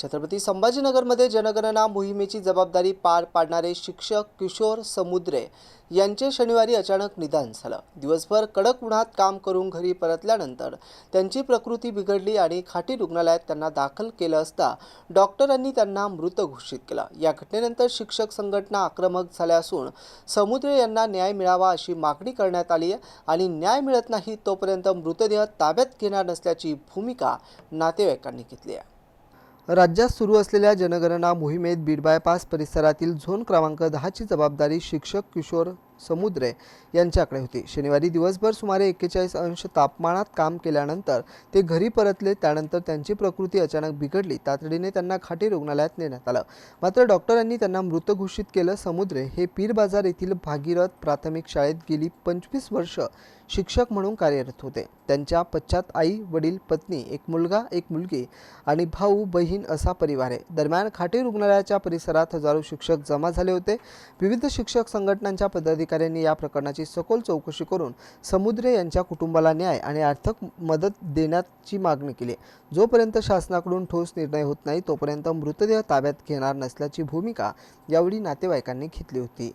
छत्रपती संभाजीनगरमध्ये जनगणना मोहिमेची जबाबदारी पार पाडणारे शिक्षक किशोर समुद्रे यांचे शनिवारी अचानक निधन झालं। दिवसभर कडक उन्हात काम करून घरी परतल्यानंतर त्यांची प्रकृती बिघडली आणि खाटी रुग्णालयात त्यांना दाखल केलं असता डॉक्टरांनी त्यांना मृत घोषित केलं। या घटनेनंतर शिक्षक संघटना आक्रमक झाल्या असून समुद्रे यांना न्याय मिळावा अशी मागणी करण्यात आली आहे आणि न्याय मिळत नाही तोपर्यंत मृतदेह ताब्यात घेणार नसल्याची भूमिका नातेवाईकांनी घेतली आहे। राज्यात सुरू असलेल्या जनगणना मोहिमेत बीड बायपास परिसरातील झोन क्रमांक 10 ची जबाबदारी शिक्षक किशोर समुद्रे यांच्याकडे होती। शनिवारी दिवसभर सुमारे 41 अंश तापमानात काम केल्यानंतर ते घरी परतले। त्यानंतर त्यांची प्रकृती अचानक बिघडली। तातडीने त्यांना खाटी रुग्णालयात नेण्यात आलं, मात्र डॉक्टरांनी त्यांना मृत घोषित केलं। समुद्रे हे पीर बाजार येथील भागीरथ प्राथमिक शाळेत गेली 25 वर्ष शिक्षक म्हणून कार्यरत होते। त्यांच्या पश्चात आई, वडील, पत्नी, एक मुलगा, एक मुलगी आणि भाऊ बहीण असा परिवार आहे। दरम्यान खाटी रुग्णालयाच्या परिसरात हजारो शिक्षक जमा झाले होते। विविध शिक्षक संघटनांच्या पदाधिकाऱ्यांनी या प्रकरणाची सखोल चौकशी करून समुद्रे यांच्या कुटुंबाला न्याय आणि आर्थिक मदत देण्याची मागणी केली। जोपर्यंत शासनाकडून ठोस निर्णय होत नाही तोपर्यंत मृतदेह ताब्यात घेणार नसल्याची भूमिका यावेळी नातेवाईकांनी घेतली होती।